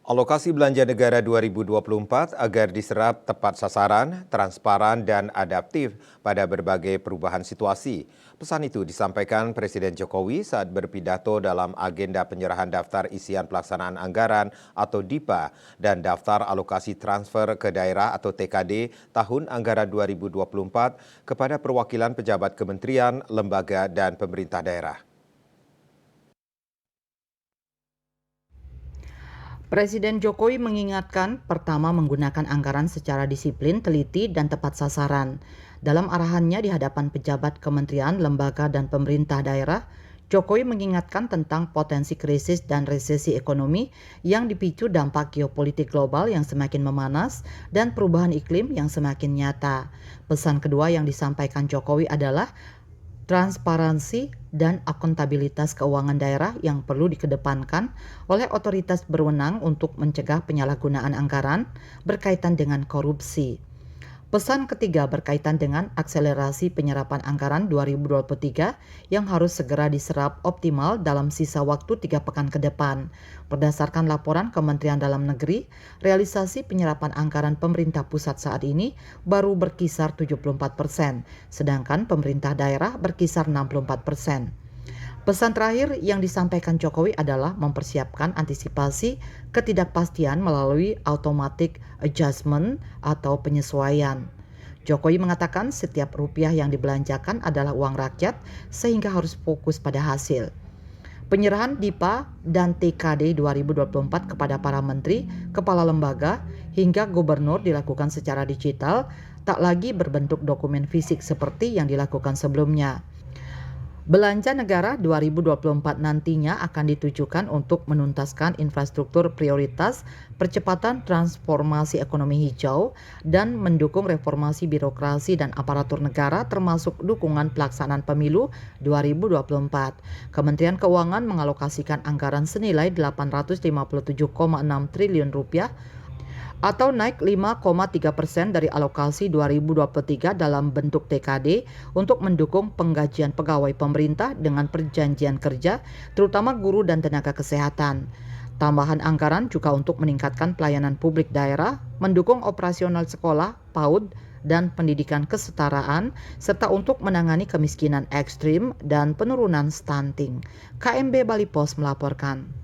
Alokasi belanja negara 2024 agar diserap tepat sasaran, transparan, dan adaptif pada berbagai perubahan situasi. Pesan itu disampaikan Presiden Jokowi saat berpidato dalam agenda penyerahan daftar isian pelaksanaan anggaran atau DIPA dan daftar alokasi transfer ke daerah atau TKD tahun anggaran 2024 kepada perwakilan pejabat kementerian, lembaga, dan pemerintah daerah. Presiden Jokowi mengingatkan pertama menggunakan anggaran secara disiplin, teliti, dan tepat sasaran. Dalam arahannya di hadapan pejabat kementerian, lembaga, dan pemerintah daerah, Jokowi mengingatkan tentang potensi krisis dan resesi ekonomi yang dipicu dampak geopolitik global yang semakin memanas dan perubahan iklim yang semakin nyata. Pesan kedua yang disampaikan Jokowi adalah transparansi dan akuntabilitas keuangan daerah yang perlu dikedepankan oleh otoritas berwenang untuk mencegah penyalahgunaan anggaran berkaitan dengan korupsi. Pesan ketiga berkaitan dengan akselerasi penyerapan anggaran 2023 yang harus segera diserap optimal dalam sisa waktu 3 pekan ke depan. Berdasarkan laporan Kementerian Dalam Negeri, realisasi penyerapan anggaran pemerintah pusat saat ini baru berkisar 74%, sedangkan pemerintah daerah berkisar 64%. Pesan terakhir yang disampaikan Jokowi adalah mempersiapkan antisipasi ketidakpastian melalui automatic adjustment atau penyesuaian. Jokowi mengatakan setiap rupiah yang dibelanjakan adalah uang rakyat sehingga harus fokus pada hasil. Penyerahan DIPA dan TKD 2024 kepada para menteri, kepala lembaga, hingga gubernur dilakukan secara digital, tak lagi berbentuk dokumen fisik seperti yang dilakukan sebelumnya. Belanja negara 2024 nantinya akan ditujukan untuk menuntaskan infrastruktur prioritas, percepatan transformasi ekonomi hijau, dan mendukung reformasi birokrasi dan aparatur negara termasuk dukungan pelaksanaan pemilu 2024. Kementerian Keuangan mengalokasikan anggaran senilai 857,6 triliun rupiah atau naik 5,3% dari alokasi 2023 dalam bentuk TKD untuk mendukung penggajian pegawai pemerintah dengan perjanjian kerja, terutama guru dan tenaga kesehatan. Tambahan anggaran juga untuk meningkatkan pelayanan publik daerah, mendukung operasional sekolah, PAUD, dan pendidikan kesetaraan, serta untuk menangani kemiskinan ekstrim dan penurunan stunting. KMB Bali Pos melaporkan.